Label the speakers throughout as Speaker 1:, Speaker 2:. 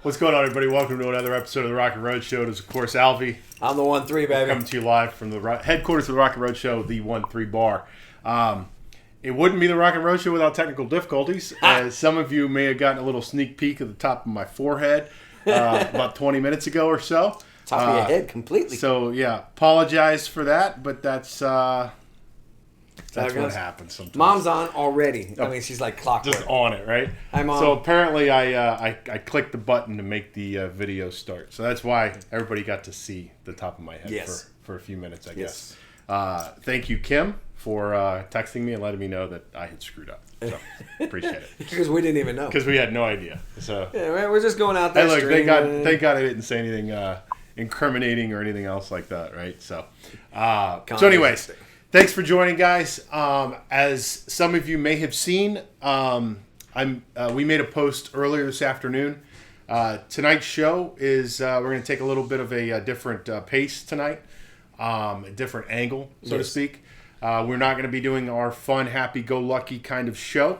Speaker 1: What's going on, everybody? Welcome to another episode of the Rockling Road Show. It is, of course, Alvie.
Speaker 2: I'm the 1-3, baby.
Speaker 1: Coming to you live from the headquarters of the Rockling Road Show, the 1-3 bar. It wouldn't be the Rockling Road Show without technical difficulties. As some of you may have gotten a little sneak peek of the top of my forehead about 20 minutes ago or so.
Speaker 2: Top of your head completely.
Speaker 1: So, yeah, apologize for that, but that's what happens sometimes.
Speaker 2: Mom's on already. I mean, she's like clockwork.
Speaker 1: Just on it, right?
Speaker 2: Hi, Mom.
Speaker 1: So apparently I clicked the button to make the video start. So that's why everybody got to see the top of my head for a few minutes, I guess. Thank you, Kim, for texting me and letting me know that I had screwed up. So appreciate it.
Speaker 2: Because we didn't even know.
Speaker 1: Because we had no idea. So
Speaker 2: yeah, man, we're just going out there.
Speaker 1: Hey, look, thank God I didn't say anything incriminating or anything else like that, right? So anyways. Thanks for joining, guys. As some of you may have seen, we made a post earlier this afternoon. Tonight's show is we're going to take a little bit of a different pace tonight, a different angle, so to speak. We're not going to be doing our fun, happy-go-lucky kind of show.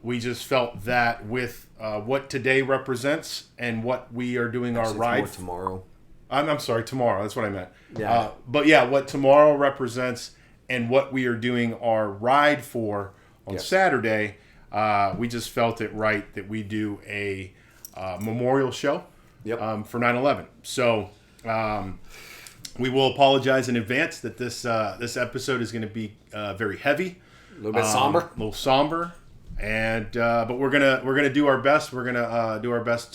Speaker 1: We just felt that with what today represents and what we are doing our ride
Speaker 2: more tomorrow.
Speaker 1: I'm sorry, tomorrow. That's what I meant.
Speaker 2: Yeah.
Speaker 1: But yeah, what tomorrow represents and what we are doing our ride for on Saturday, we just felt it right that we do a memorial show for 9/11. So we will apologize in advance that this episode is going to be very heavy,
Speaker 2: a little bit somber,
Speaker 1: a little somber, and but we're gonna do our best. We're gonna do our best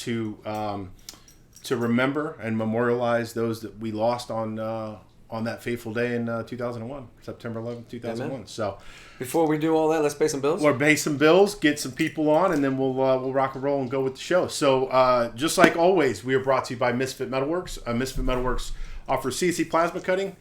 Speaker 1: to remember and memorialize those that we lost on that fateful day in 2001, September 11th, 2001. So
Speaker 2: before we do all that, let's pay some bills.
Speaker 1: We'll pay some bills, get some people on, and then we'll rock and roll and go with the show. So just like always, we are brought to you by Misfit Metalworks. Misfit Metalworks offers CNC plasma cutting,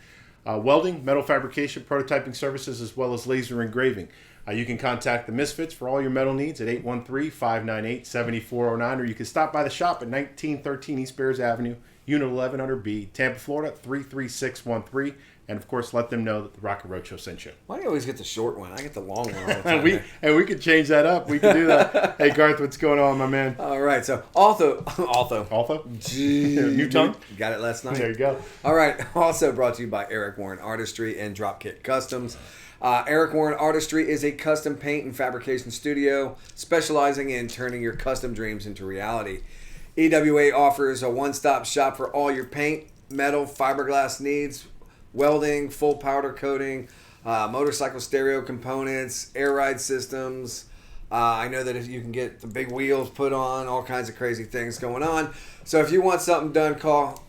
Speaker 1: welding, metal fabrication, prototyping services, as well as laser engraving. You can contact the Misfits for all your metal needs at 813-598-7409, or you can stop by the shop at 1913 East Bears Avenue, Unit 1100B, Tampa, Florida, 33613. And, of course, let them know that the Rockling Road Show sent you.
Speaker 2: Why do you always get the short one? I get the long one all the time.
Speaker 1: we could change that up. We could do that. Hey, Garth, what's going on, my man?
Speaker 2: All right. So, also.
Speaker 1: New tongue?
Speaker 2: Got it last night.
Speaker 1: There you go.
Speaker 2: All right. Also brought to you by Eric Warren Artistry and Dropkick Customs. Eric Warren Artistry is a custom paint and fabrication studio specializing in turning your custom dreams into reality. EWA offers a one-stop shop for all your paint, metal, fiberglass needs, welding, full powder coating, motorcycle stereo components, air ride systems. I know that if you can get the big wheels put on, all kinds of crazy things going on. So if you want something done, call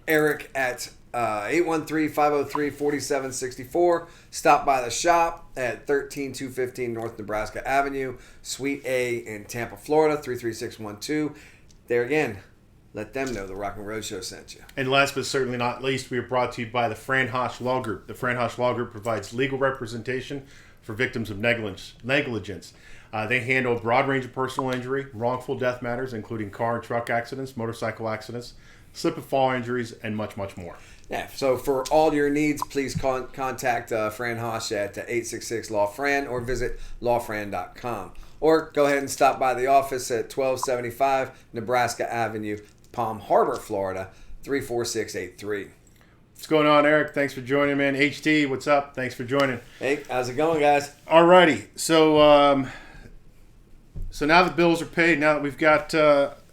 Speaker 2: Eric at 813-503-4764. Stop by the shop at 13215 North Nebraska Avenue, Suite A in Tampa, Florida, 33612. There again, let them know the Rockling Road Show sent you. And
Speaker 1: last but certainly not least, we are brought to you by the Fran Hosch Law Group. The Fran Hosch Law Group provides legal representation for victims of negligence. They handle a broad range of personal injury, wrongful death matters, including car and truck accidents, motorcycle accidents, slip and fall injuries, and much, much more.
Speaker 2: Yeah, so for all your needs, please contact Fran Hosch at 866-LAW-FRAN or visit lawfran.com. Or go ahead and stop by the office at 1275 Nebraska Avenue, Palm Harbor, Florida, 34683.
Speaker 1: What's going on, Eric? Thanks for joining, man. HT, what's up? Thanks for joining.
Speaker 2: Hey, how's it going, guys?
Speaker 1: Alrighty, so now the bills are paid, now that we've got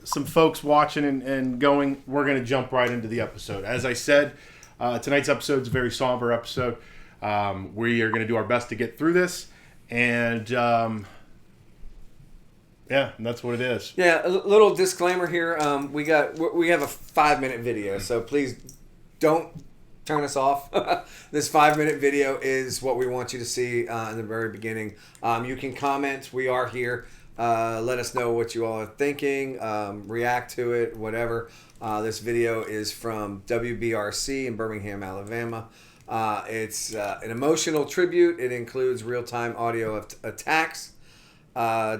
Speaker 1: some folks watching and going, we're going to jump right into the episode. As I said, tonight's episode is a very somber episode. We are going to do our best to get through this, and that's what it is.
Speaker 2: Yeah, a little disclaimer here. We have a 5-minute video, so please don't turn us off. This 5-minute video is what we want you to see in the very beginning. You can comment. We are here. Let us know what you all are thinking. React to it, whatever. This video is from WBRC in Birmingham, Alabama. It's an emotional tribute. It includes real-time audio of attacks.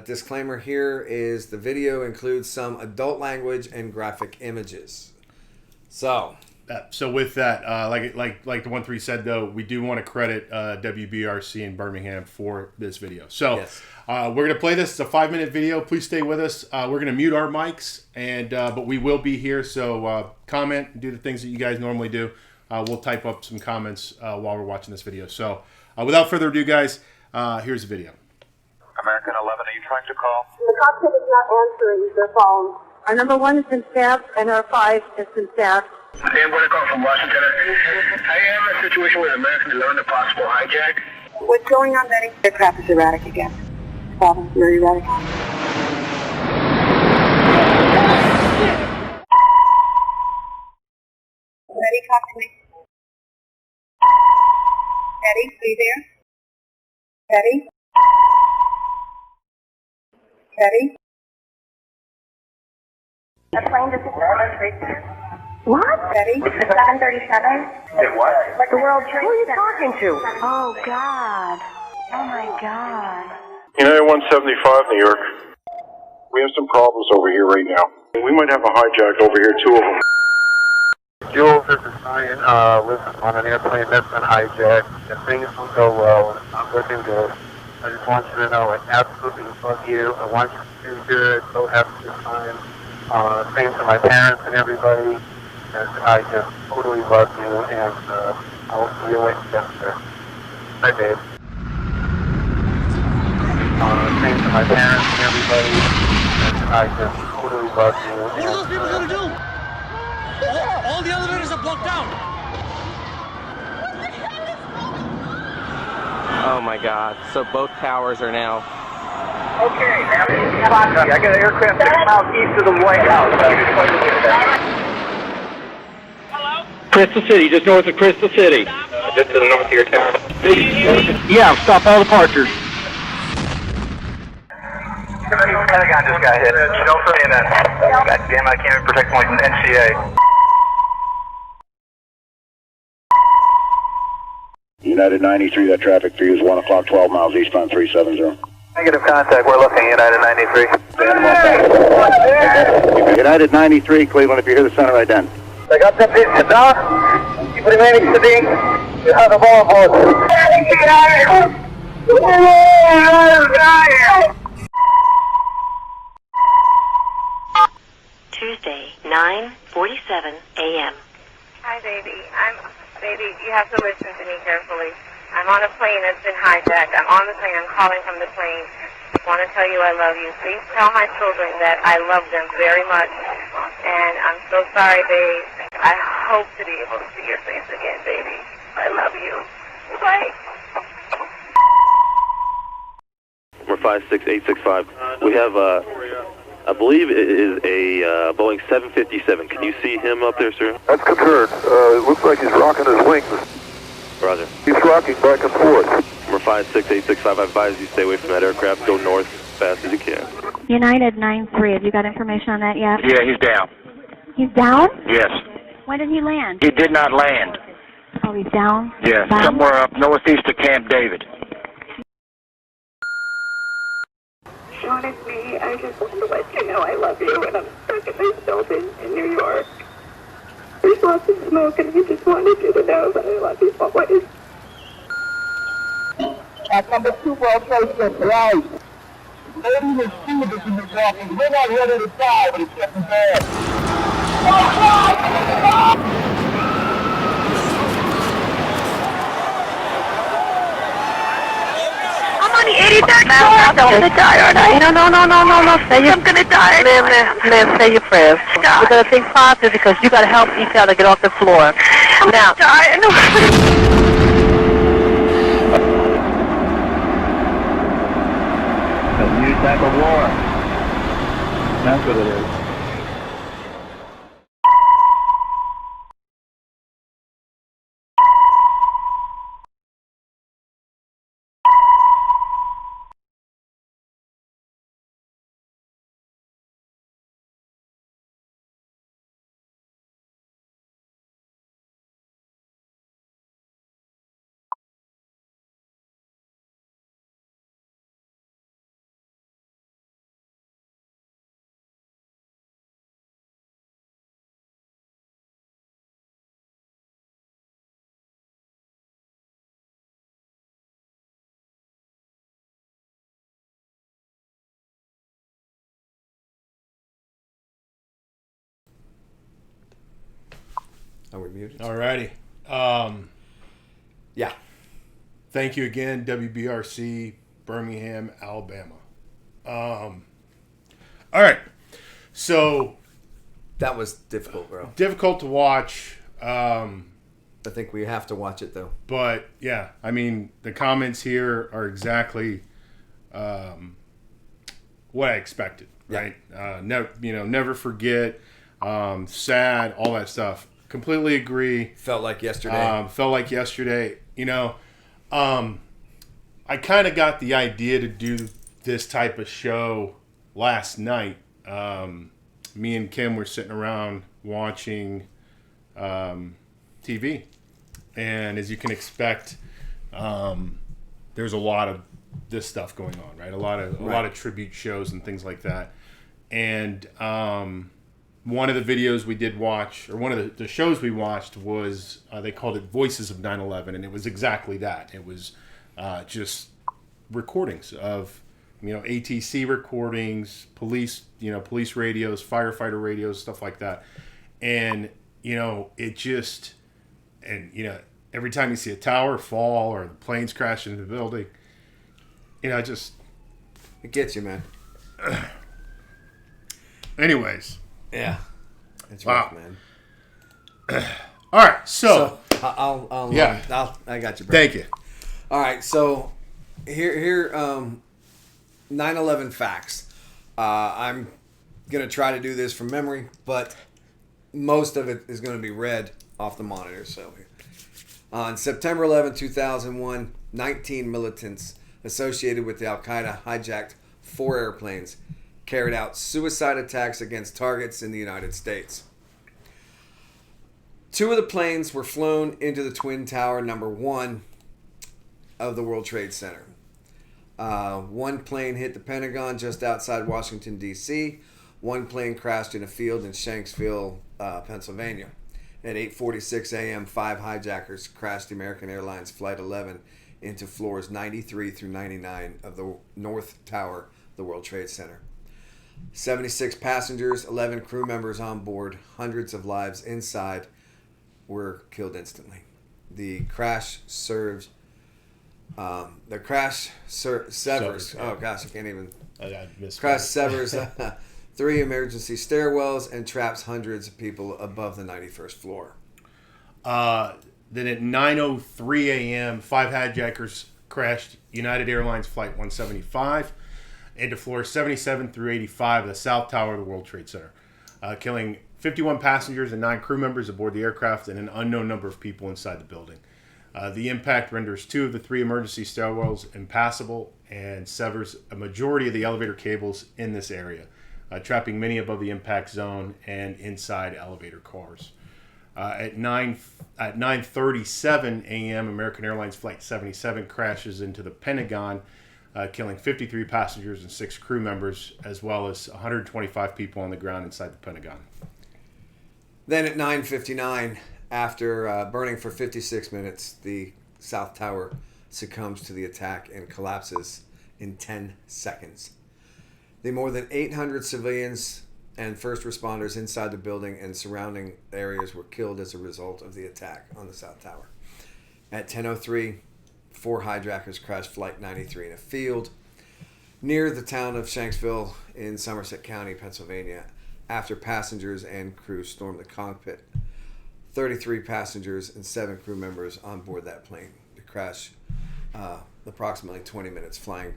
Speaker 2: Disclaimer here is the video includes some adult language and graphic images. So,
Speaker 1: So with that, like the 1-3 said, though, we do want to credit WBRC in Birmingham for this video. So
Speaker 2: Yes.
Speaker 1: we're gonna play this. It's a 5-minute video. Please stay with us. We're gonna mute our mics, and but we will be here. So comment and do the things that you guys normally do. We'll type up some comments while we're watching this video. So without further ado, guys, here's the video.
Speaker 3: American 11, are you trying to call?
Speaker 4: The cockpit is not answering their phone. Our number 1 has been staffed, and our 5 has been staffed.
Speaker 3: I'm going to call from Washington. I am in a situation with American 11, a possible hijack.
Speaker 4: What's going on, Betty? The crap is erratic again. Father, very erratic. Betty, talk to me. Betty, are you there? Betty? Betty?
Speaker 5: The plane just What?
Speaker 4: Betty?
Speaker 5: The 737?
Speaker 3: Hey, what?
Speaker 5: The World Trade
Speaker 4: Who are you
Speaker 5: Center.
Speaker 4: talking to?
Speaker 5: Oh, God. Oh, my God.
Speaker 3: United 175, New York. We have some problems over here right now. We might have a hijack over here, 2 of them. Jules, this is Ryan. Lives on an airplane that's been hijacked. If things will go well, I'm looking good. I just want you to know I absolutely love you. I want you to do good. So have a good time. Same to my parents and everybody. And I just totally love you. And I'll see you later. Bye, babe. Same to my parents and everybody. And I just totally love you.
Speaker 6: What are those people going to do? All the elevators are blocked out.
Speaker 7: Oh my God. So both towers are now.
Speaker 3: Okay, now I got an aircraft 6 miles east of the White House.
Speaker 6: Hello?
Speaker 8: Crystal City, just north of Crystal City.
Speaker 3: Just to the north of your town.
Speaker 8: Yeah, stop all departures.
Speaker 3: Pentagon just got hit. No for CNN. God damn it, I can't even protect my NCA.
Speaker 9: United 93, that traffic for you is 1 o'clock, 12 miles eastbound 370.
Speaker 3: Negative contact, we're looking United 93.
Speaker 9: United 93, Cleveland, if you hear the center right then.
Speaker 3: I got the pizza down. Keep remaining sitting. You have a ball board.
Speaker 5: Tuesday, 9:47 a.m.
Speaker 10: Hi, baby. Baby, you have to listen to me carefully. I'm on a plane that's been hijacked. I'm on the plane. I'm calling from the plane. I want to tell you I love you. Please tell my children that I love them very much. And I'm so sorry, babe. I hope to be able to see your face again, baby. I love you. Bye.
Speaker 11: We're 56865. We have, I believe it is a Boeing 757. Can you see him up there, sir?
Speaker 3: That's confirmed. It looks like he's rocking his wings.
Speaker 11: Roger.
Speaker 3: He's rocking back and forth.
Speaker 11: We're 56865. I advise you stay away from that aircraft. Go north as fast as you can.
Speaker 5: United 93, have you got information on that yet?
Speaker 3: Yeah, he's down.
Speaker 5: He's down?
Speaker 3: Yes.
Speaker 5: When did he land?
Speaker 3: He did not land.
Speaker 5: Oh, he's down?
Speaker 3: Yeah,
Speaker 5: Down?
Speaker 3: somewhere up northeast of Camp David.
Speaker 10: Sean, it's me. I just want to let you know I love you, and I'm stuck in this building in New York. There's lots of smoke, and I just wanted you to know that I love you always.
Speaker 4: At number 2 World Trade Center, right. Ladies and students in this office, we're not ready to die, but it's getting bad.
Speaker 5: I'm on the 83rd floor. I'm gonna die, aren't I? No. Say I'm gonna die. Ma'am, say your prayers. We're gonna think positive because you gotta help each other get off the floor. Now.
Speaker 8: A new type of war. That's what it is.
Speaker 2: Are we muted?
Speaker 1: Alrighty.
Speaker 2: Yeah.
Speaker 1: Thank you again, WBRC, Birmingham, Alabama. All right. So
Speaker 2: that was difficult, bro.
Speaker 1: Difficult to watch.
Speaker 2: I think we have to watch it though.
Speaker 1: But yeah, I mean, the comments here are exactly what I expected. Right? Never forget. Sad, all that stuff. Completely agree.
Speaker 2: Felt like yesterday.
Speaker 1: I kind of got the idea to do this type of show last night. Me and Kim were sitting around watching TV. And as you can expect, there's a lot of this stuff going on, right? A lot of tribute shows and things like that. And one of the videos we did watch, or one of the shows we watched was, they called it Voices of 9/11, and it was exactly that. It was just recordings of, ATC recordings, police radios, firefighter radios, stuff like that. And, it just, every time you see a tower fall or the planes crash into the building, it
Speaker 2: gets you, man.
Speaker 1: Anyways.
Speaker 2: Yeah. It's rough, man.
Speaker 1: All right, so
Speaker 2: I got you, bro.
Speaker 1: Thank you.
Speaker 2: All right, so here 9/11 facts. I'm going to try to do this from memory, but most of it is going to be read off the monitor. So on September 11, 2001, 19 militants associated with the Al-Qaeda hijacked 4 airplanes, carried out suicide attacks against targets in the United States. 2 of the planes were flown into the Twin Tower number 1 of the World Trade Center. 1 plane hit the Pentagon just outside Washington, D.C. 1 plane crashed in a field in Shanksville, Pennsylvania. At 8:46 a.m., 5 hijackers crashed the American Airlines Flight 11 into floors 93 through 99 of the North Tower of the World Trade Center. 76 passengers, 11 crew members on board, hundreds of lives inside were killed instantly. The crash severs. Oh gosh, I can't even. Crash severs 3 emergency stairwells and traps hundreds of people above the 91st floor.
Speaker 1: Then at 9:03 a.m., 5 hijackers crashed United Airlines Flight 175 into floors 77 through 85 of the South Tower of the World Trade Center, killing 51 passengers and 9 crew members aboard the aircraft and an unknown number of people inside the building. The impact renders 2 of the 3 emergency stairwells impassable and severs a majority of the elevator cables in this area, trapping many above the impact zone and inside elevator cars. At 9:37 a.m., American Airlines Flight 77 crashes into the Pentagon, killing 53 passengers and 6 crew members, as well as 125 people on the ground inside the Pentagon.
Speaker 2: Then at 9:59, after burning for 56 minutes, the South Tower succumbs to the attack and collapses in 10 seconds. The more than 800 civilians and first responders inside the building and surrounding areas were killed as a result of the attack on the South Tower. At 10:03, 4 hijackers crashed Flight 93 in a field near the town of Shanksville in Somerset County, Pennsylvania, after passengers and crew stormed the cockpit. 33 passengers and 7 crew members on board that plane. The crash, approximately 20 minutes flying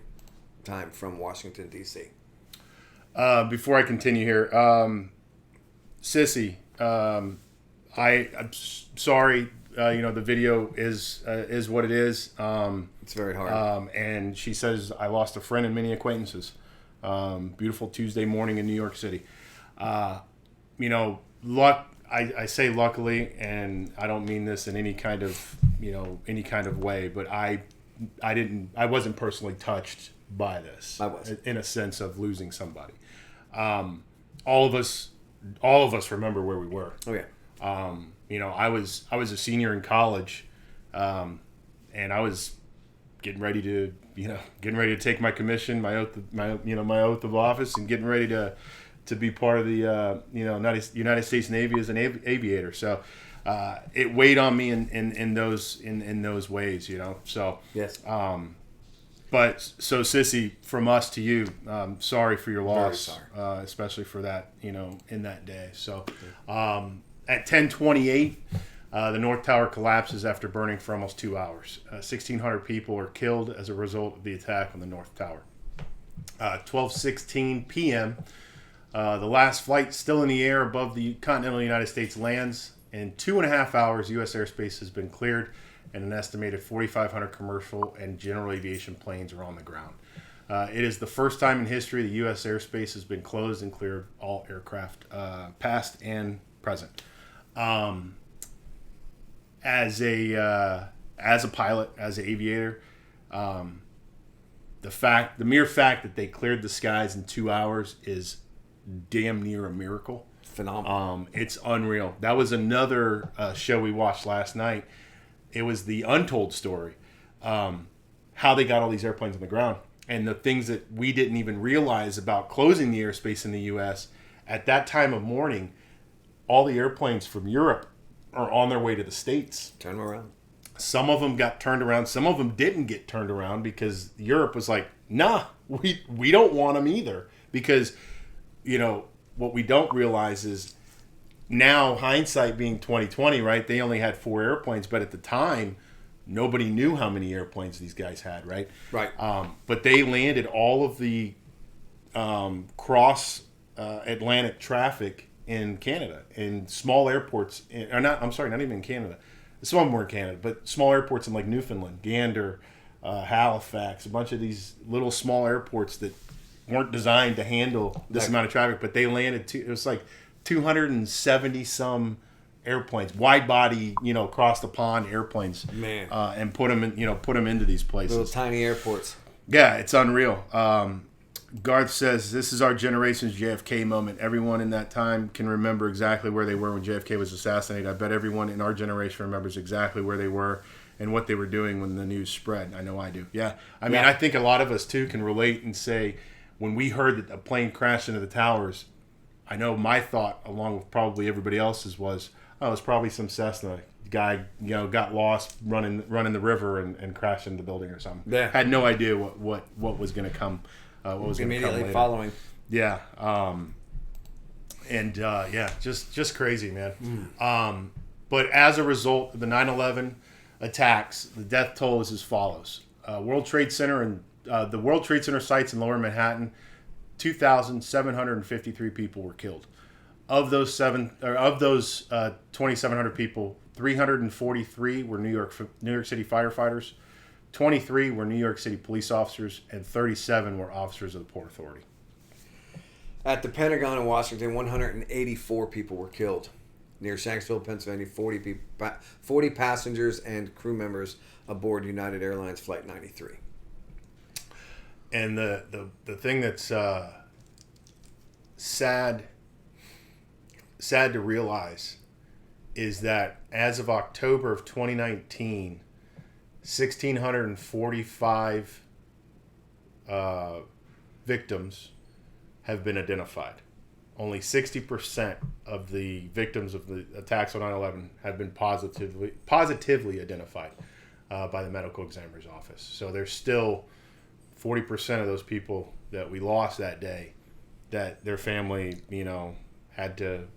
Speaker 2: time from Washington, D.C.
Speaker 1: Before I continue here, Sissy, I'm sorry. The video is what it is.
Speaker 2: It's very hard.
Speaker 1: And she says, I lost a friend and many acquaintances. Beautiful Tuesday morning in New York City. Luck. I say luckily, and I don't mean this in any kind of way, but I wasn't personally touched by this.
Speaker 2: I was,
Speaker 1: in a sense of losing somebody. All of us remember where we were.
Speaker 2: Oh yeah.
Speaker 1: I was a senior in college, and I was getting ready to take my commission, my oath of office, and getting ready to be part of the United States Navy as an aviator. So it weighed on me in those ways, you know. So
Speaker 2: yes.
Speaker 1: But so Sissy, from us to you, sorry for your loss,
Speaker 2: Very sorry.
Speaker 1: especially for that, you know, in that day. So at 10:28, the North Tower collapses after burning for almost 2 hours. 1,600 people are killed as a result of the attack on the North Tower. 12:16 p.m., the last flight still in the air above the continental United States lands. In 2.5 hours, U.S. airspace has been cleared, and an estimated 4,500 commercial and general aviation planes are on the ground. It is the first time in history the U.S. airspace has been closed and cleared all aircraft, past and present. As a pilot, as an aviator, the mere fact that they cleared the skies in 2 hours is damn near a miracle.
Speaker 2: Phenomenal.
Speaker 1: It's unreal. That was another show we watched last night. It was the untold story, how they got all these airplanes on the ground, and the things that we didn't even realize about closing the airspace in the U.S. At that time of morning. All the airplanes from Europe are on their way to the States.
Speaker 2: Turn them around.
Speaker 1: Some of them got turned around. Some of them didn't get turned around because Europe was like, nah, we don't want them either. Because, you know, what we don't realize is now, hindsight being 2020, right? They only had 4 airplanes, but at the time, nobody knew how many airplanes these guys had, right?
Speaker 2: Right.
Speaker 1: But they landed all of the cross Atlantic traffic in Canada, in small airports, not even in Canada. Some of them were in Canada, but small airports in like Newfoundland, Gander, Halifax, a bunch of these little small airports that weren't designed to handle this amount of traffic, but they landed, it was like 270 some airplanes, wide body, you know, across the pond airplanes,
Speaker 2: man,
Speaker 1: and put them into these places.
Speaker 2: Little tiny airports.
Speaker 1: Yeah, it's unreal. Garth says, this is our generation's JFK moment. Everyone in that time can remember exactly where they were when JFK was assassinated. I bet everyone in our generation remembers exactly where they were and what they were doing when the news spread. I know I do. Yeah. I mean, I think a lot of us, too, can relate and say, when we heard that a plane crashed into the towers, I know my thought, along with probably everybody else's, was, oh, it's probably some Cessna guy, you know, got lost running the river and crashed into the building or something.
Speaker 2: Yeah.
Speaker 1: Had no idea what was going to come. What was
Speaker 2: immediately following?
Speaker 1: Yeah, just crazy, man. But as a result of the 9/11 attacks, the death toll is as follows: World Trade Center and the World Trade Center sites in Lower Manhattan, 2,753 people were killed. Of those 2,700 people, 343 were New York City firefighters. 23 were New York City police officers, and 37 were officers of the Port Authority.
Speaker 2: At the Pentagon in Washington, 184 people were killed. Near Shanksville, Pennsylvania, 40 passengers and crew members aboard United Airlines Flight 93.
Speaker 1: And the thing that's sad to realize is that as of October of 2019, 1,645 victims have been identified. Only 60% of the victims of the attacks on 9/11 have been positively identified by the medical examiner's office. So there's still 40% of those people that we lost that day that their family, you know, had to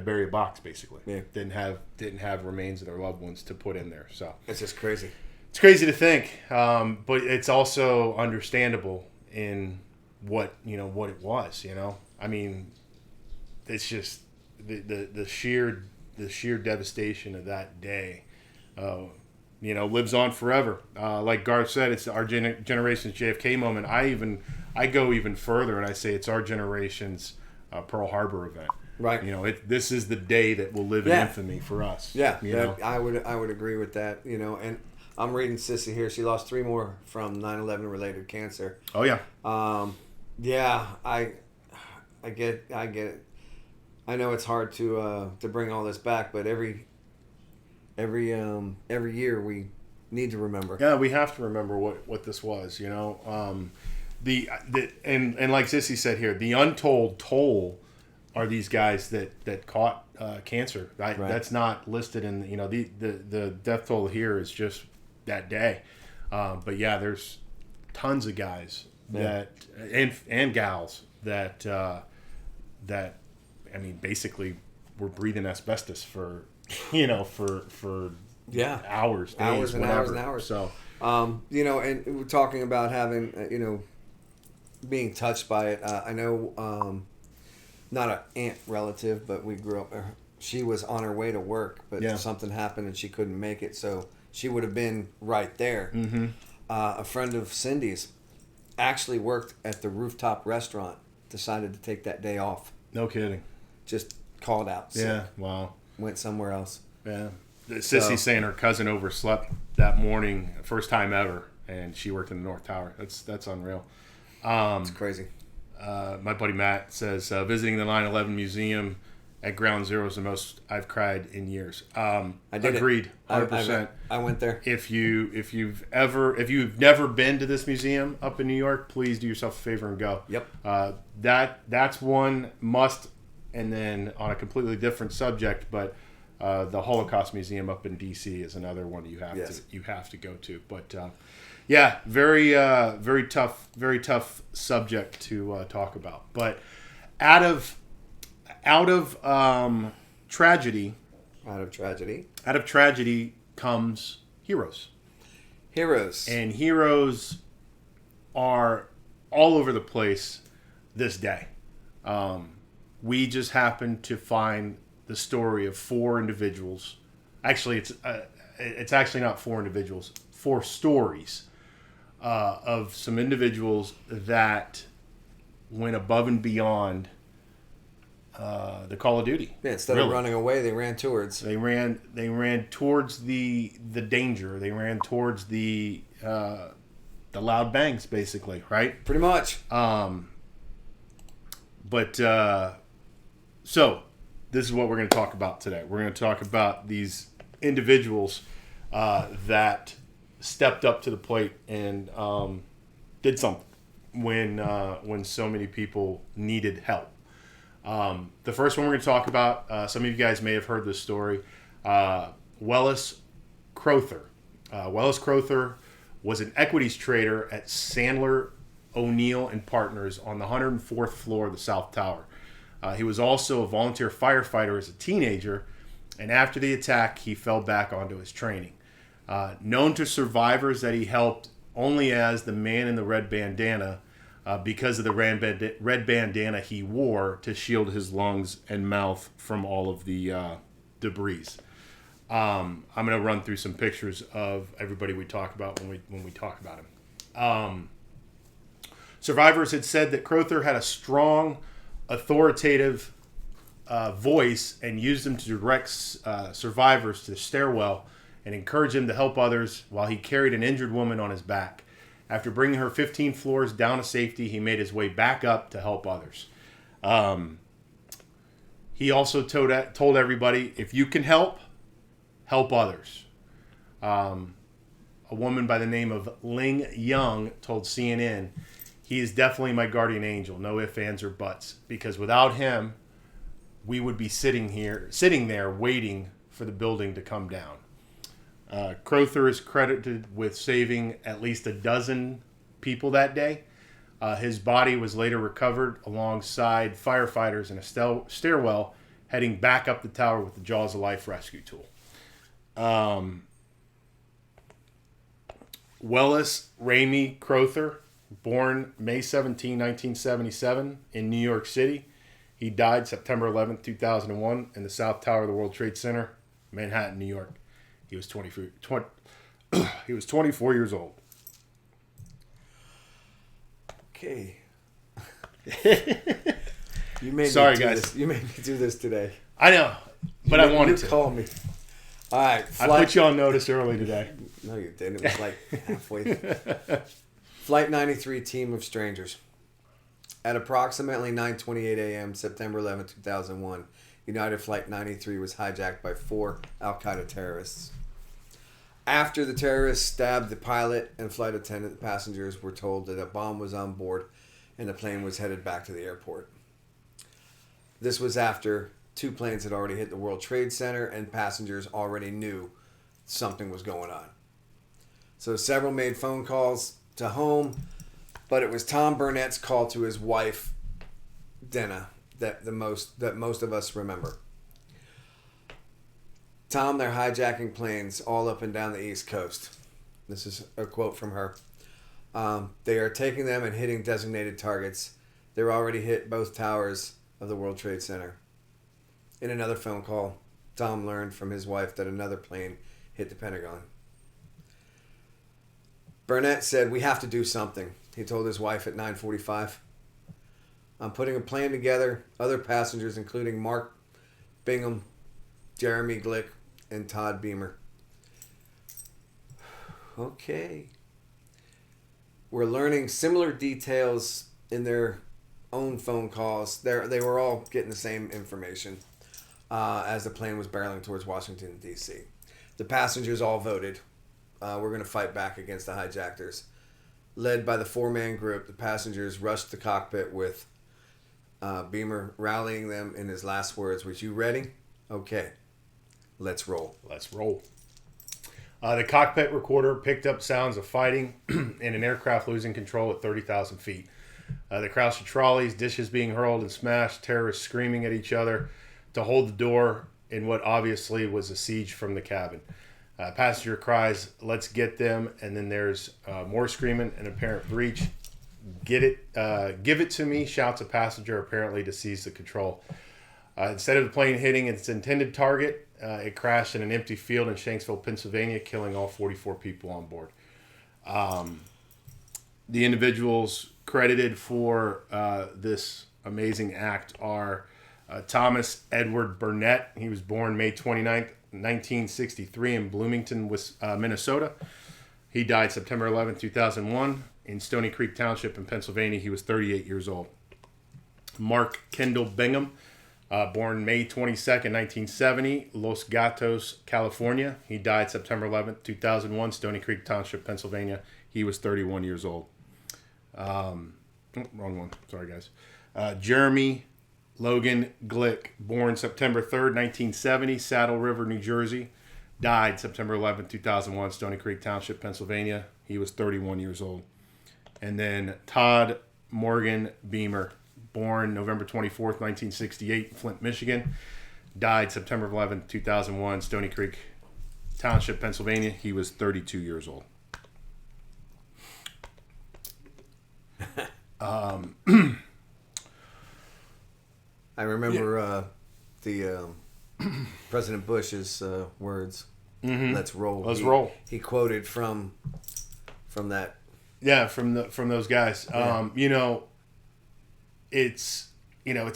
Speaker 1: bury a box, basically.
Speaker 2: Yeah.
Speaker 1: Didn't have remains of their loved ones to put in there. So
Speaker 2: it's just crazy.
Speaker 1: It's crazy to think, but it's also understandable in what it was. You know, I mean, it's just the sheer devastation of that day. Lives on forever. Like Garth said, it's our generation's JFK moment. I go even further and I say it's our generation's Pearl Harbor event.
Speaker 2: Right.
Speaker 1: You know, this is the day that will live in infamy for us.
Speaker 2: Yeah.
Speaker 1: You know?
Speaker 2: I would agree with that. You know, and I'm reading Sissy here. She lost 3 more from 9/11 related cancer.
Speaker 1: Oh yeah.
Speaker 2: Yeah. I get it. I know it's hard to bring all this back, but every year we need to remember.
Speaker 1: Yeah, we have to remember what this was. You know, and like Sissy said here, the untold toll are these guys that caught cancer. That's not listed in the death toll here is just that day. But yeah, there's tons of guys that and gals that I mean basically were breathing asbestos for for hours, days,
Speaker 2: and
Speaker 1: whatever.
Speaker 2: hours and hours.
Speaker 1: So
Speaker 2: and we're talking about having being touched by it. I know not an aunt relative, but we grew up. She was on her way to work, but something happened and she couldn't make it, so she would have been right there.
Speaker 1: Mm-hmm.
Speaker 2: A friend of Cindy's actually worked at the rooftop restaurant. Decided to take that day off.
Speaker 1: No kidding.
Speaker 2: Just called out. Sick.
Speaker 1: Yeah. Wow.
Speaker 2: Went somewhere else.
Speaker 1: Yeah. Sissy's saying her cousin overslept that morning, first time ever, and she worked in the North Tower. That's unreal.
Speaker 2: It's crazy.
Speaker 1: My buddy Matt says visiting the 9/11 museum at Ground Zero is the most I've cried in years. I did. Agreed, 100%.
Speaker 2: I went there.
Speaker 1: If you've never been to this museum up in New York, please do yourself a favor and go.
Speaker 2: Yep.
Speaker 1: That's one must. And then on a completely different subject, but the Holocaust Museum up in D.C. is another one you have to go to. But very tough subject to talk about. But out of tragedy comes heroes. And heroes are all over the place this day. We just happened to find the story of 4 individuals. Actually, it's actually not 4 individuals, 4 stories of some individuals that went above and beyond the Call of Duty.
Speaker 2: Yeah, instead of running away, they ran towards.
Speaker 1: They ran towards the danger. They ran towards the loud bangs, basically, right?
Speaker 2: Pretty much.
Speaker 1: So this is what we're going to talk about today. We're going to talk about these individuals that stepped up to the plate and did something when so many people needed help. The first one we're going to talk about, some of you guys may have heard this story, Wellis Crowther. Wellis Crowther was an equities trader at Sandler, O'Neill and Partners on the 104th floor of the South Tower. He was also a volunteer firefighter as a teenager, and after the attack, he fell back onto his training. Known to survivors that he helped only as the man in the red bandana because of the red bandana he wore to shield his lungs and mouth from all of the debris. I'm going to run through some pictures of everybody we talk about when we talk about him. Survivors had said that Crowther had a strong, authoritative voice and used them to direct survivors to the stairwell and encourage them to help others while he carried an injured woman on his back. After bringing her 15 floors down to safety, he made his way back up to help others. He also told everybody, if you can help others. A woman by the name of Ling Young told CNN, he is definitely my guardian angel, no ifs, ands, or buts, because without him, we would be sitting there waiting for the building to come down. Crowther is credited with saving at least a dozen people that day. His body was later recovered alongside firefighters in a stairwell heading back up the tower with the Jaws of Life rescue tool. Wellis Ramey Crowther, born May 17, 1977 in New York City. He died September 11, 2001 in the South Tower of the World Trade Center, Manhattan, New York. He was 24 years old.
Speaker 2: Okay. You made
Speaker 1: Sorry,
Speaker 2: me do
Speaker 1: guys.
Speaker 2: This. You made me do this today.
Speaker 1: I know, but I wanted to.
Speaker 2: Call me. All right.
Speaker 1: I put you on notice early today.
Speaker 2: No, you didn't. It was like halfway. Flight 93 team of strangers. At approximately 9:28 a.m., September 11, 2001, United Flight 93 was hijacked by 4 Al-Qaeda terrorists. After the terrorists stabbed the pilot and flight attendant, the passengers were told that a bomb was on board and the plane was headed back to the airport. This was after 2 planes had already hit the World Trade Center and passengers already knew something was going on. So several made phone calls to home, but it was Tom Burnett's call to his wife, Denna, that most of us remember. Tom, they're hijacking planes all up and down the East Coast. This is a quote from her. They are taking them and hitting designated targets. They're already hit both towers of the World Trade Center. In another phone call, Tom learned from his wife that another plane hit the Pentagon. Burnett said, "We have to do something," he told his wife at 9:45. "I'm putting a plan together. Other passengers, including Mark Bingham, Jeremy Glick, and Todd Beamer." Okay. We're learning similar details in their own phone calls. They were all getting the same information as the plane was barreling towards Washington, D.C. The passengers all voted. We're going to fight back against the hijackers. Led by the 4-man group, the passengers rushed the cockpit with Beamer rallying them in his last words. "Was you ready? Okay, let's roll."
Speaker 1: Let's roll. The cockpit recorder picked up sounds of fighting and an aircraft losing control at 30,000 feet. The crouched trolleys, dishes being hurled and smashed, terrorists screaming at each other to hold the door in what obviously was a siege from the cabin. Passenger cries, "Let's get them," and then there's more screaming and apparent breach. Give it to me," shouts a passenger, apparently to seize the control. Instead of the plane hitting its intended target, it crashed in an empty field in Shanksville, Pennsylvania, killing all 44 people on board. The individuals credited for this amazing act are Thomas Edward Burnett. He was born May 29th, 1963 in Bloomington, Minnesota. He died September 11th, 2001 in Stony Creek Township in Pennsylvania. He was 38 years old. Mark Kendall Bingham, born May 22nd, 1970, Los Gatos, California. He died September 11th, 2001, Stony Creek Township, Pennsylvania. He was 31 years old. Wrong one. Sorry, guys. Jeremy Logan Glick, born September 3rd, 1970, Saddle River, New Jersey. Died September 11th, 2001, Stony Creek Township, Pennsylvania. He was 31 years old. And then Todd Morgan Beamer, born November 24th, 1968, Flint, Michigan. Died September 11th, 2001, Stony Creek Township, Pennsylvania. He was 32 years old.
Speaker 2: I remember the President Bush's words.
Speaker 1: Mm-hmm.
Speaker 2: "Let's roll."
Speaker 1: Let's roll.
Speaker 2: He quoted from that.
Speaker 1: Yeah, from those guys.
Speaker 2: Yeah.
Speaker 1: It's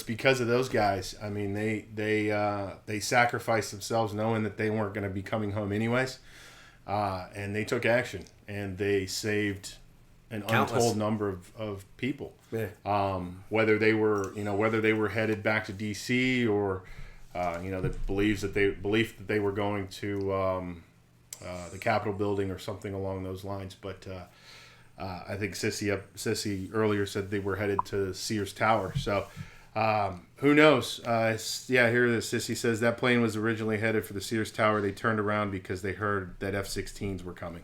Speaker 1: because of those guys. I mean, they sacrificed themselves knowing that they weren't going to be coming home anyways, and they took action and they saved an untold number of people.
Speaker 2: Yeah.
Speaker 1: Whether they were headed back to D.C. or the belief that they were going to the Capitol building or something along those lines. But I think Sissy earlier said they were headed to Sears Tower. So who knows? Here Sissy says that plane was originally headed for the Sears Tower. They turned around because they heard that F-16s were coming.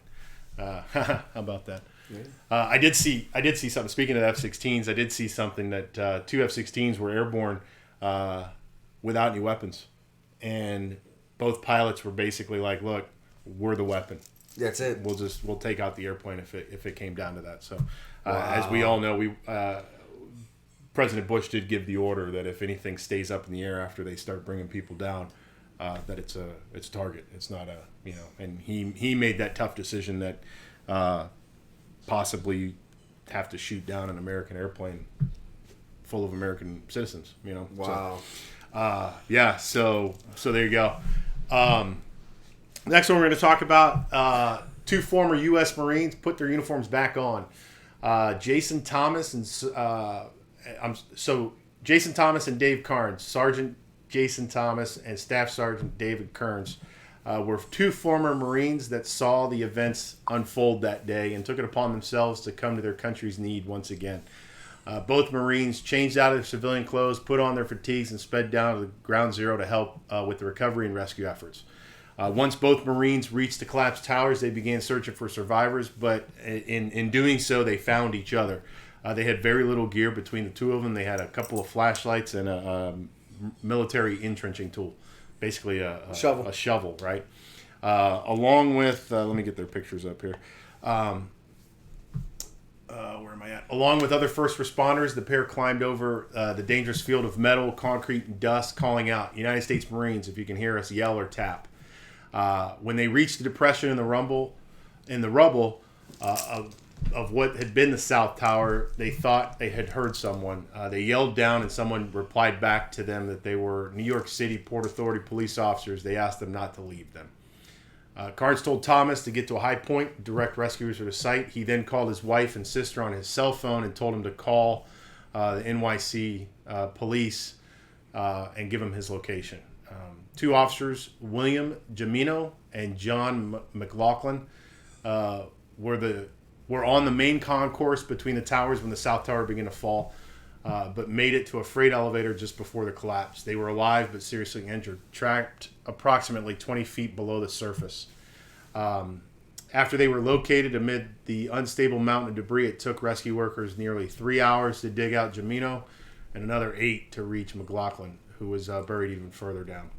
Speaker 1: How about that? Yeah. I did see something. Speaking of F-16s, I did see something that 2 F-16s were airborne without any weapons, and both pilots were basically like, "Look, we're the weapon.
Speaker 2: That's it.
Speaker 1: We'll take out the airplane if it came down to that." So, as we all know, President Bush did give the order that if anything stays up in the air after they start bringing people down, that it's a target. It's not and he made that tough decision that possibly have to shoot down an American airplane full of American citizens.
Speaker 2: Wow.
Speaker 1: So there you go. Next one we're going to talk about 2 former U.S. Marines put their uniforms back on. Jason Thomas and Jason Thomas and Dave Carnes, Sergeant Jason Thomas and Staff Sergeant David Kearns, were 2 former Marines that saw the events unfold that day and took it upon themselves to come to their country's need once again. Both Marines changed out of their civilian clothes, put on their fatigues, and sped down to the ground zero to help with the recovery and rescue efforts. Once both Marines reached the collapsed towers, they began searching for survivors, but in doing so, they found each other. They had very little gear between the two of them. They had a couple of flashlights and a military entrenching tool, basically a shovel, right? Along with, let me get their pictures up here. Where am I at? Along with other first responders, the pair climbed over the dangerous field of metal, concrete, and dust, calling out, "United States Marines, if you can hear us, yell or tap." When they reached the depression in the rubble of what had been the South Tower, they thought they had heard someone. They yelled down, and someone replied back to them that they were New York City Port Authority police officers. They asked them not to leave them. Carnes told Thomas to get to a high point, direct rescuers to the site. He then called his wife and sister on his cell phone and told him to call the NYC police and give him his location. Two officers, William Jimino and John McLaughlin, were on the main concourse between the towers when the South Tower began to fall, but made it to a freight elevator just before the collapse. They were alive but seriously injured, trapped approximately 20 feet below the surface. After they were located amid the unstable mountain of debris, it took rescue workers nearly 3 hours to dig out Jimino and another 8 to reach McLaughlin, who was buried even further down.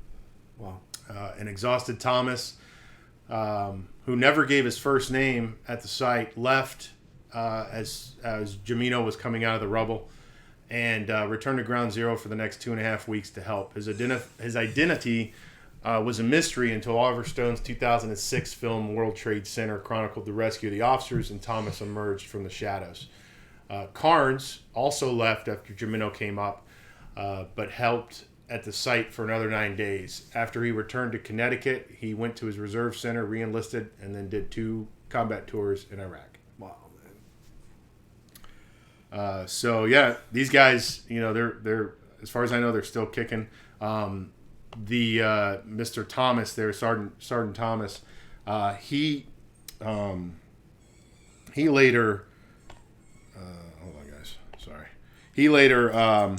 Speaker 2: Wow.
Speaker 1: An exhausted Thomas, who never gave his first name at the site, left as Jimino was coming out of the rubble, and returned to ground zero for the next 2.5 weeks to help. His identity was a mystery until Oliver Stone's 2006 film World Trade Center chronicled the rescue of the officers, and Thomas emerged from the shadows. Carnes also left after Jimino came up, but helped at the site for another 9 days. After he returned to Connecticut, he went to his reserve center, re-enlisted, and then did 2 combat tours in Iraq.
Speaker 2: Wow,
Speaker 1: man. So yeah, these guys, they're as far as I know, they're still kicking. The Mr. Thomas there, Sergeant Thomas, he later, hold on guys, sorry. He later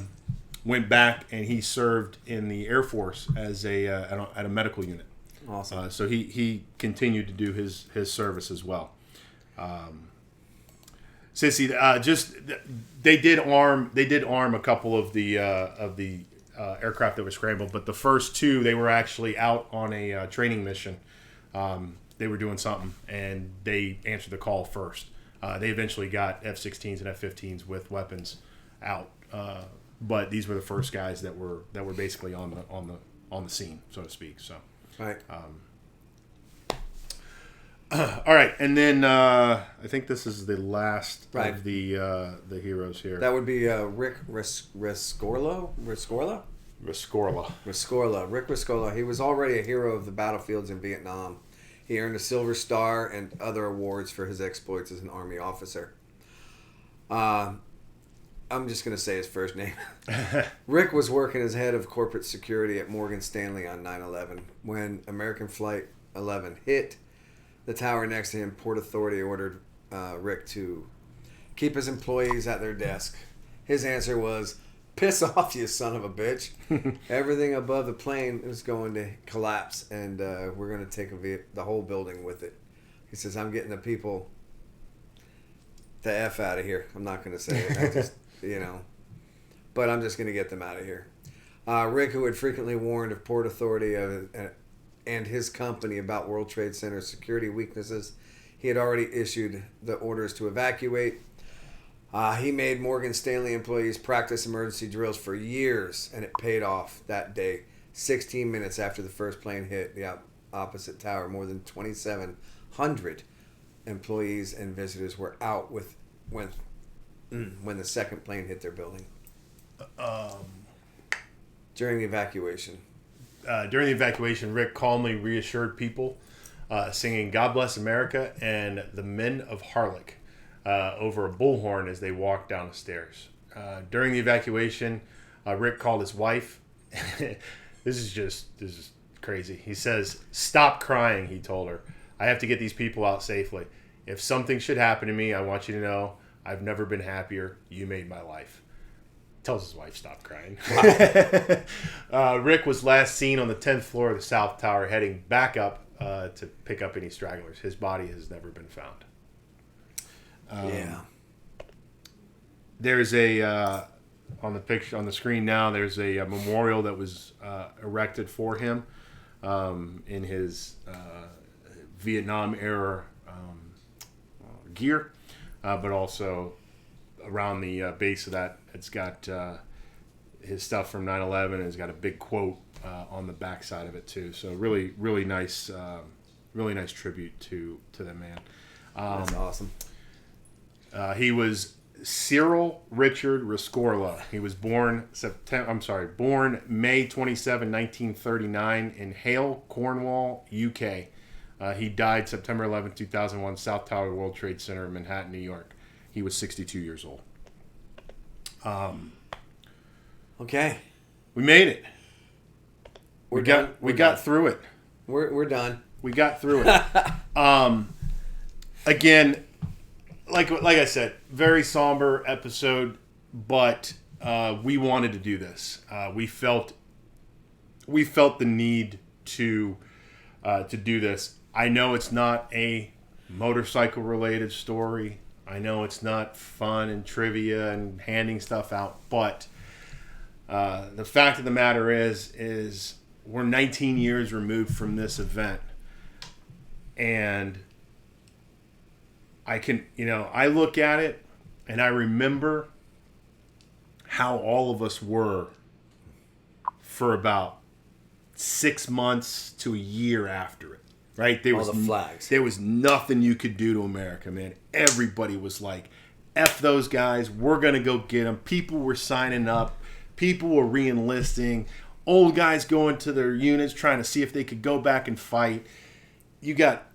Speaker 1: went back and he served in the Air Force as at a medical unit.
Speaker 2: Awesome.
Speaker 1: So he continued to do his service as well. Sissy, they did arm a couple of the aircraft that were scrambled, but the first 2, they were actually out on a training mission. They were doing something and they answered the call first. They eventually got F-16s and F-15s with weapons out. But these were the first guys that were basically on the scene, so to speak. So,
Speaker 2: right.
Speaker 1: All right, and then I think this is the last of the heroes here.
Speaker 2: That would be Rick Rescorla. Rick Rescorla. He was already a hero of the battlefields in Vietnam. He earned a Silver Star and other awards for his exploits as an Army officer. I'm just going to say his first name. Rick was working as head of corporate security at Morgan Stanley on 9/11. When American Flight 11 hit the tower next to him, Port Authority ordered Rick to keep his employees at their desk. His answer was, "Piss off, you son of a bitch." Everything above the plane is going to collapse, and we're going to take the whole building with it. He says, "I'm getting the people the F out of here." I'm not going to say it. I just... but I'm just going to get them out of here. Rick, who had frequently warned of Port Authority and his company about World Trade Center security weaknesses, he had already issued the orders to evacuate. He made Morgan Stanley employees practice emergency drills for years, and it paid off that day. 16 minutes after the first plane hit the opposite tower, more than 2,700 employees and visitors were out when the second plane hit their building. During the evacuation.
Speaker 1: Rick calmly reassured people, singing "God Bless America" and "The Men of Harlech" over a bullhorn as they walked down the stairs. During the evacuation, Rick called his wife. This is crazy. He says, "Stop crying," he told her. "I have to get these people out safely. If something should happen to me, I want you to know I've never been happier. You made my life. Tells his wife, stop crying. Rick was last seen on the 10th floor of the South Tower heading back up to pick up any stragglers. His body has never been found. There's a on the picture on the screen now. There's a memorial that was erected for him in his Vietnam era gear, but also around the base of that, it's got his stuff from 9/11, and it's got a big quote on the back side of it too. So really nice tribute to the man.
Speaker 2: That's awesome.
Speaker 1: He was Cyril Richard Rescorla. He was born May 27, 1939 in Hale, Cornwall, UK. He died September 11, 2001, South Tower World Trade Center in Manhattan, New York. He was 62 years old.
Speaker 2: Okay.
Speaker 1: We made it.
Speaker 2: We
Speaker 1: got through it.
Speaker 2: We're done.
Speaker 1: We got through it. Again, like I said, very somber episode, but we wanted to do this. We felt the need to do this. I know it's not a motorcycle related story. I know it's not fun and trivia and handing stuff out, but the fact of the matter is we're 19 years removed from this event, and I look at it and I remember how all of us were for about 6 months to a year after it. Right?
Speaker 2: All the flags.
Speaker 1: There was nothing you could do to America, man. Everybody was like, F those guys. We're going to go get them. People were signing up. People were re-enlisting. Old guys going to their units trying to see if they could go back and fight. You got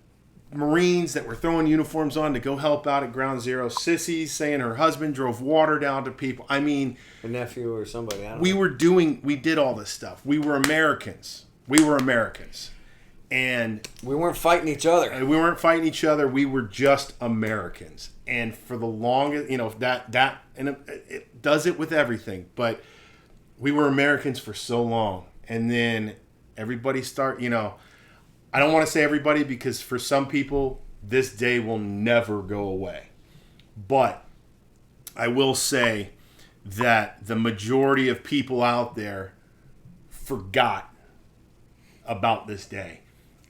Speaker 1: Marines that were throwing uniforms on to go help out at Ground Zero. Sissies saying her husband drove water down to people. I mean,
Speaker 2: a nephew or somebody. I don't
Speaker 1: know. We did all this stuff. We were Americans. And
Speaker 2: we weren't fighting each other.
Speaker 1: We were just Americans. And for the longest, it does it with everything. But we were Americans for so long. And then everybody I don't want to say everybody, because for some people, this day will never go away. But I will say that the majority of people out there forgot about this day.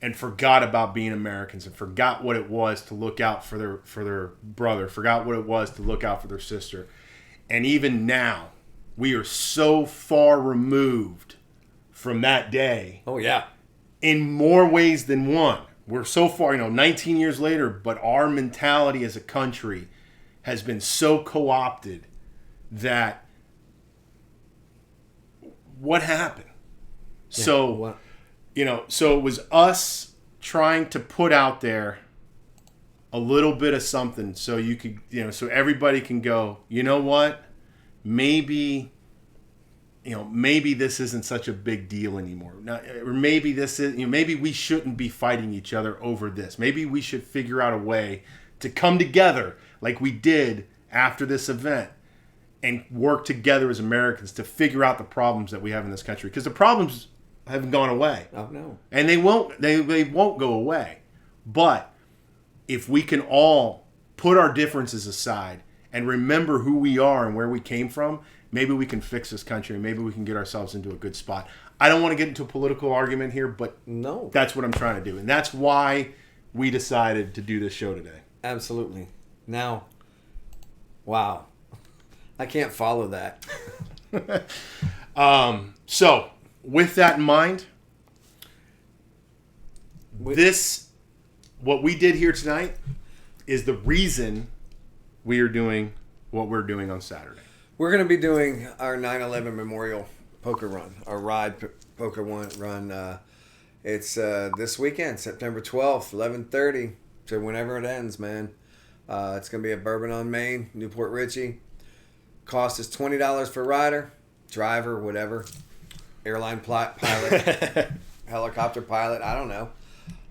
Speaker 1: And forgot about being Americans, and forgot what it was to look out for their brother, forgot what it was to look out for their sister. And even now, we are so far removed from that day.
Speaker 2: Oh, yeah.
Speaker 1: In more ways than one. We're so far, 19 years later, but our mentality as a country has been so co-opted that what happened?
Speaker 2: Yeah,
Speaker 1: so...
Speaker 2: what?
Speaker 1: So it was us trying to put out there a little bit of something so you could, so everybody can go, you know what? Maybe this isn't such a big deal anymore. Now, or maybe this is, maybe we shouldn't be fighting each other over this. Maybe we should figure out a way to come together like we did after this event and work together as Americans to figure out the problems that we have in this country. Because the problems haven't gone away.
Speaker 2: Oh, no.
Speaker 1: And they won't go away. But if we can all put our differences aside and remember who we are and where we came from, maybe we can fix this country and maybe we can get ourselves into a good spot. I don't want to get into a political argument here, but
Speaker 2: no,
Speaker 1: that's what I'm trying to do. And that's why we decided to do this show today.
Speaker 2: Absolutely. Now, wow. I can't follow that.
Speaker 1: So, with that in mind, what we did here tonight is the reason we are doing what we're doing on Saturday.
Speaker 2: We're going to be doing our 9/11 Memorial Poker Run, our ride poker run. It's this weekend, September 12th, 11:30 to whenever it ends, man. It's going to be at Bourbon on Main, Newport Richie. Cost is $20 for rider, driver, whatever. Airline pilot, helicopter pilot, I don't know.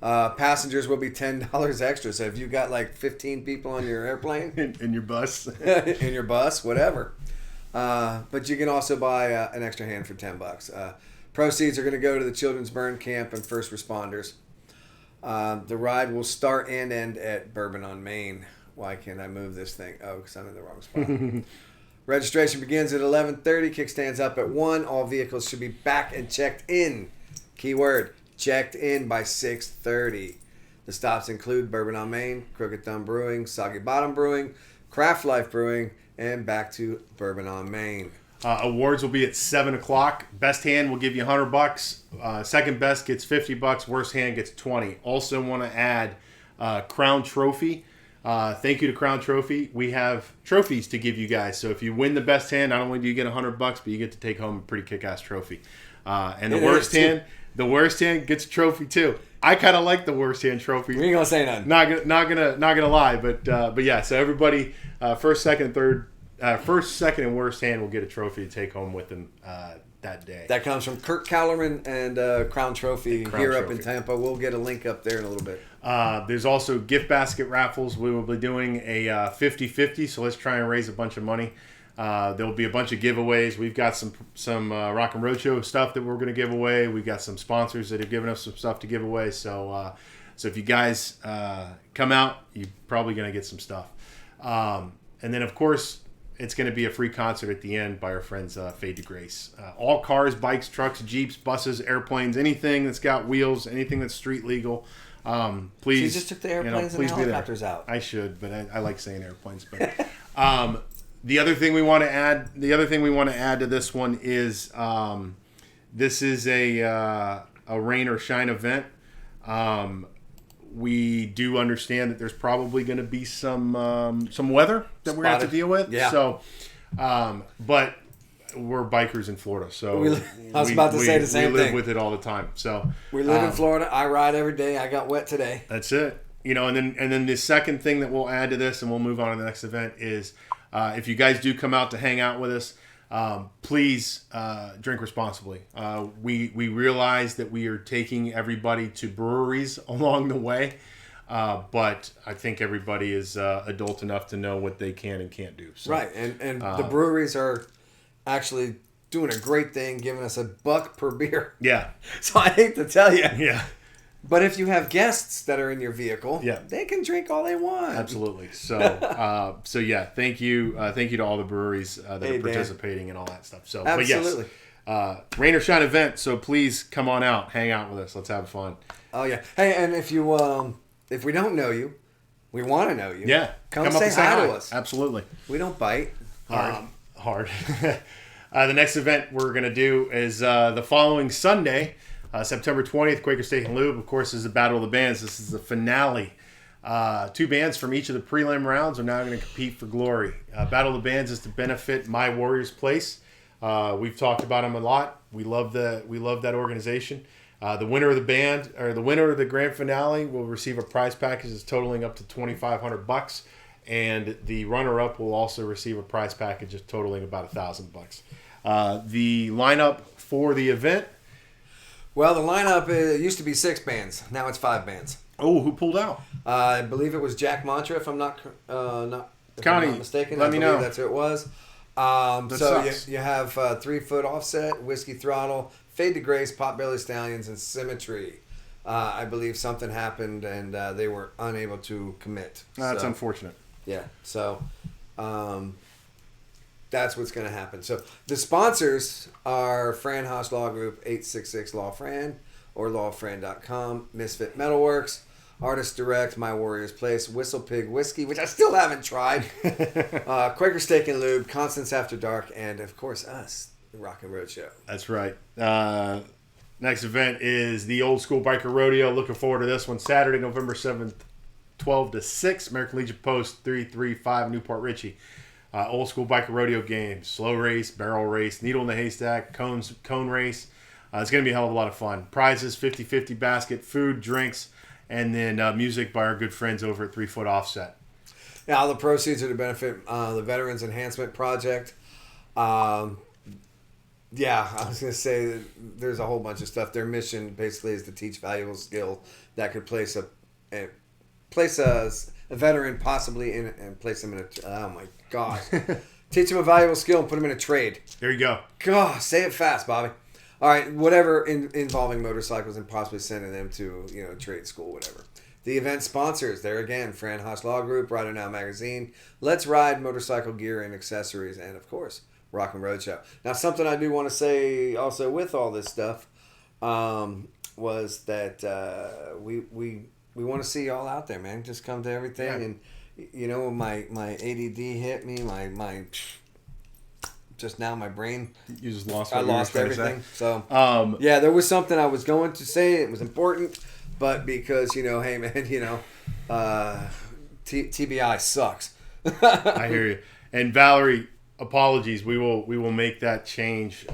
Speaker 2: Passengers will be $10 extra. So if you've got like 15 people on your airplane,
Speaker 1: in your bus,
Speaker 2: in your bus, whatever. But you can also buy an extra hand for $10. Proceeds are going to go to the Children's Burn Camp and first responders. The ride will start and end at Bourbon on Main. Why can't I move this thing? Oh, because I'm in the wrong spot. Registration begins at 11:30. Kickstands up at 1. All vehicles should be back and checked in. Keyword, checked in by 6:30. The stops include Bourbon on Main, Crooked Thumb Brewing, Soggy Bottom Brewing, Craft Life Brewing, and back to Bourbon on Main.
Speaker 1: Awards will be at 7 o'clock. Best hand will give you $100. Second best gets $50. Worst hand gets $20. Also want to add Crown Trophy. Thank you to Crown Trophy. We have trophies to give you guys. So if you win the best hand, not only do you get $100, but you get to take home a pretty kick-ass trophy. And the worst hand gets a trophy too. I kind of like the worst hand trophy.
Speaker 2: We ain't gonna say nothing.
Speaker 1: Not gonna lie, but yeah. So everybody, first, second, and worst hand will get a trophy to take home with them that day.
Speaker 2: That comes from Kurt Callerman and Crown Trophy up in Tampa. We'll get a link up there in a little bit.
Speaker 1: There's also gift basket raffles. We will be doing a 50-50, so let's try and raise a bunch of money. There'll be a bunch of giveaways. We've got some Rockling Road Show stuff that we're going to give away. We've got some sponsors that have given us some stuff to give away. So if you guys come out, you're probably going to get some stuff. And then, of course, it's going to be a free concert at the end by our friends Fade to Grace. All cars, bikes, trucks, Jeeps, buses, airplanes, anything that's got wheels, anything that's street legal. Please.
Speaker 2: So you just took the airplanes and the helicopters out.
Speaker 1: I should, but I like saying airplanes. But the other thing we want to add to this one is this is a rain or shine event. We do understand that there's probably going to be some weather that we're going to have to deal with.
Speaker 2: Yeah.
Speaker 1: So, but we're bikers in Florida, so
Speaker 2: I was about to say the same thing.
Speaker 1: We live with it all the time. So
Speaker 2: we live in Florida. I ride every day. I got wet today.
Speaker 1: That's it. And then the second thing that we'll add to this, and we'll move on to the next event, is if you guys do come out to hang out with us, please drink responsibly. We realize that we are taking everybody to breweries along the way, but I think everybody is adult enough to know what they can and can't do. So,
Speaker 2: right, and the breweries are actually doing a great thing, giving us $1 per beer.
Speaker 1: Yeah.
Speaker 2: So I hate to tell you.
Speaker 1: Yeah.
Speaker 2: But if you have guests that are in your vehicle,
Speaker 1: yeah,
Speaker 2: they can drink all they want.
Speaker 1: Absolutely. So, so yeah, thank you to all the breweries that are participating and all that stuff. So,
Speaker 2: absolutely.
Speaker 1: But yes, rain or shine event. So please come on out, hang out with us. Let's have fun.
Speaker 2: Oh yeah. Hey, and if we don't know you, we want to know you.
Speaker 1: Yeah.
Speaker 2: Come say hi to us.
Speaker 1: Absolutely.
Speaker 2: We don't bite
Speaker 1: hard. The next event we're gonna do is the following Sunday. September 20th, Quaker Steak and Lube, of course, is the Battle of the Bands. This is the finale. 2 bands from each of the prelim rounds are now going to compete for glory. Battle of the Bands is to benefit My Warriors Place. We've talked about them a lot. We love that organization. The winner of the grand finale will receive a prize package that's totaling up to $2,500, and the runner-up will also receive a prize package that's totaling about $1,000. The lineup for the event.
Speaker 2: Well, the lineup used to be 6 bands. Now it's 5 bands.
Speaker 1: Oh, who pulled out?
Speaker 2: I believe it was Jack Mantra, if I'm not mistaken.
Speaker 1: Let me know.
Speaker 2: That's who it was. You have 3 Foot Offset, Whiskey Throttle, Fade to Grace, Potbelly Stallions, and Symmetry. I believe something happened and they were unable to commit.
Speaker 1: That's unfortunate.
Speaker 2: Yeah. So that's what's going to happen. So the sponsors are Fran Haas Law Group, 866 Law Fran, or lawfran.com, Misfit Metalworks, Artist Direct, My Warriors Place, Whistle Pig Whiskey, which I still haven't tried, Quaker Steak and Lube, Constance After Dark, and of course us, the Rockling Road Show.
Speaker 1: That's right. Next event is the Old School Biker Rodeo. Looking forward to this one. Saturday, November 7th, 12 to 6, American Legion Post 335, Newport Richey. Old School Biker Rodeo games, slow race, barrel race, needle in the haystack, cone race. It's going to be a hell of a lot of fun. Prizes, 50-50 basket, food, drinks, and then music by our good friends over at 3 Foot Offset.
Speaker 2: Now, the proceeds are to benefit the Veterans Enhancement Project. The Yeah, I was going to say that there's a whole bunch of stuff. Their mission basically is to teach valuable skill that could place a veteran possibly in and place them in a. Oh my gosh. Teach them a valuable skill and put them in a trade.
Speaker 1: There you go.
Speaker 2: God, say it fast, Bobby. All right, whatever involving motorcycles and possibly sending them to trade school, whatever. The event sponsors, there again, Fran Haas Law Group, Rider Now Magazine, Let's Ride Motorcycle Gear and Accessories, and of course, Rockling Road Show. Now, something I do want to say also with all this stuff was that we want to see y'all out there, man. Just come to everything. Yeah. And, when my ADD hit me, my just now my brain.
Speaker 1: You just lost.
Speaker 2: I lost everything. So there was something I was going to say. It was important, but because hey man, TBI sucks.
Speaker 1: I hear you. And Valerie, apologies. We will make that change.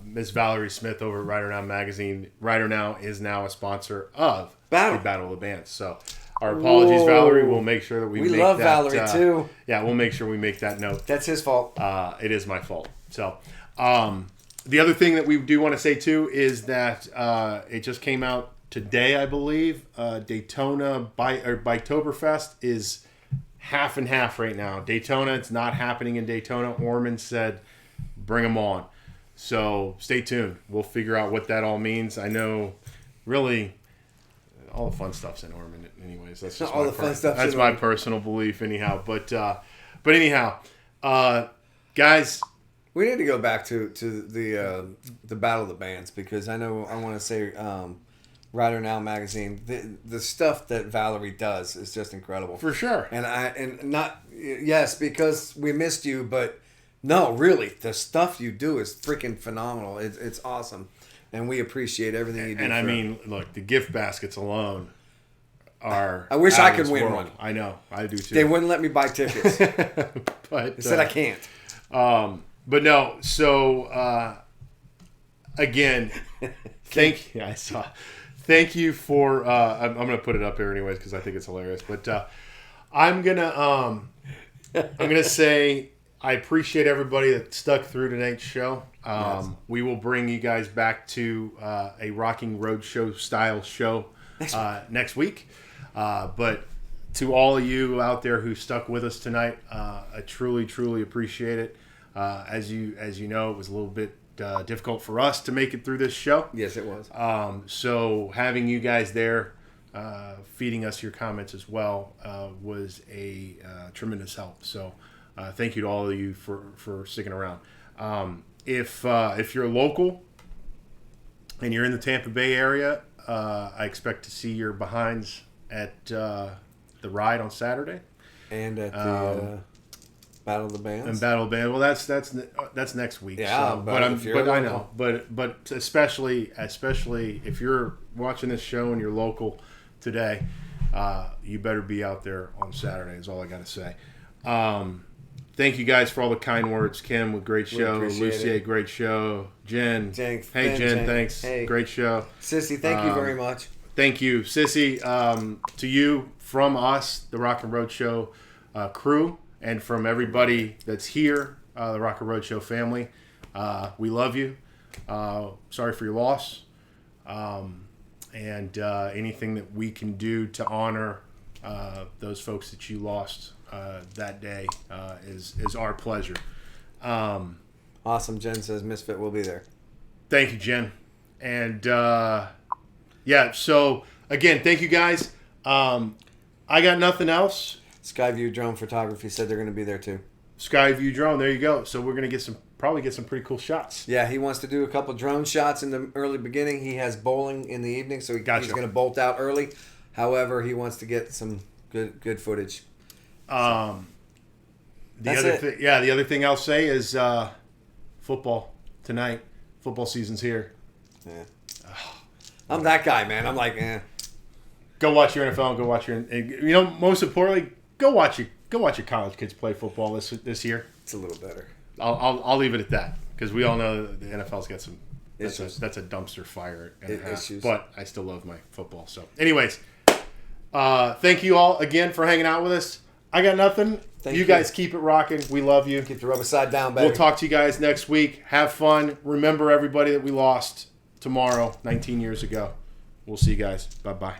Speaker 1: Miss Valerie Smith over at Rider Now Magazine. Rider Now is now a sponsor of the Battle of the Bands. So our apologies, Valerie. We'll make sure that we make
Speaker 2: love
Speaker 1: that,
Speaker 2: Valerie too.
Speaker 1: Yeah, we'll make sure we make that note.
Speaker 2: That's his fault.
Speaker 1: It is my fault. So the other thing that we do want to say too is that it just came out today, I believe. Daytona Biketoberfest is half and half right now. Daytona, it's not happening in Daytona. Orman said, bring them on. So stay tuned. We'll figure out what that all means. I know, really, all the fun stuff's in Orman, anyways. That's just that's my personal belief, anyhow. But anyhow, guys,
Speaker 2: we need to go back to the Battle of the Bands because I want to say. Rider Now Magazine, the stuff that Valerie does is just incredible.
Speaker 1: For sure.
Speaker 2: Because we missed you, but no, really, the stuff you do is freaking phenomenal. It's awesome, and we appreciate everything you do.
Speaker 1: And I mean, look, the gift baskets alone are.
Speaker 2: I wish I could win one.
Speaker 1: I know, I do too.
Speaker 2: They wouldn't let me buy tickets,
Speaker 1: but
Speaker 2: they said I can't.
Speaker 1: But no, so again, I saw. Thank you for. I'm gonna put it up here anyways because I think it's hilarious. But I'm gonna say I appreciate everybody that stuck through tonight's show.
Speaker 2: Yes.
Speaker 1: We will bring you guys back to a Rockling Road Show style show next week. But to all of you out there who stuck with us tonight, I truly appreciate it. As you know, it was a little bit. Difficult for us to make it through this show.
Speaker 2: Yes, it was.
Speaker 1: So having you guys there, feeding us your comments as well, was a tremendous help. So thank you to all of you for sticking around. If you're local and you're in the Tampa Bay area, I expect to see your behinds at the ride on Saturday
Speaker 2: and at the. Battle of the Bands.
Speaker 1: And Battle of the Bands. Well, that's next week.
Speaker 2: Yeah,
Speaker 1: so, but I know. But especially if you're watching this show and you're local today, you better be out there on Saturday. Is all I got to say. Thank you guys for all the kind words. Kim, with great show. Lucia, great show. Jen. Hey, Jen, thanks.
Speaker 2: Hey.
Speaker 1: Great show.
Speaker 2: Sissy, thank you very much.
Speaker 1: Thank you, Sissy. To you, from us, the Rockling Road Show crew. And from everybody that's here, the Rockling Road Show family, we love you. Sorry for your loss. And anything that we can do to honor those folks that you lost that day is our pleasure.
Speaker 2: Awesome. Jen says Misfit will be there.
Speaker 1: Thank you, Jen. And so again, thank you guys. I got nothing else.
Speaker 2: Skyview Drone Photography said they're going to be there too.
Speaker 1: Skyview Drone, there you go. So we're going to probably get some pretty cool shots.
Speaker 2: Yeah, he wants to do a couple drone shots in the early beginning. He has bowling in the evening, so he's going to bolt out early. However, he wants to get some good footage.
Speaker 1: The other thing I'll say is football tonight. Football season's here.
Speaker 2: Yeah. I'm that guy, man. I'm like,
Speaker 1: Go watch your NFL. Go watch your. Most importantly. Go watch your college kids play football this year.
Speaker 2: It's a little better.
Speaker 1: I'll leave it at that because we all know the NFL's got some
Speaker 2: issues.
Speaker 1: That's a dumpster fire and a half.
Speaker 2: Issues.
Speaker 1: But I still love my football. So, anyways, thank you all again for hanging out with us. I got nothing. You guys keep it rocking. We love you.
Speaker 2: Keep the rubber side down, baby.
Speaker 1: We'll talk to you guys next week. Have fun. Remember everybody that we lost tomorrow, 19 years ago. We'll see you guys. Bye-bye.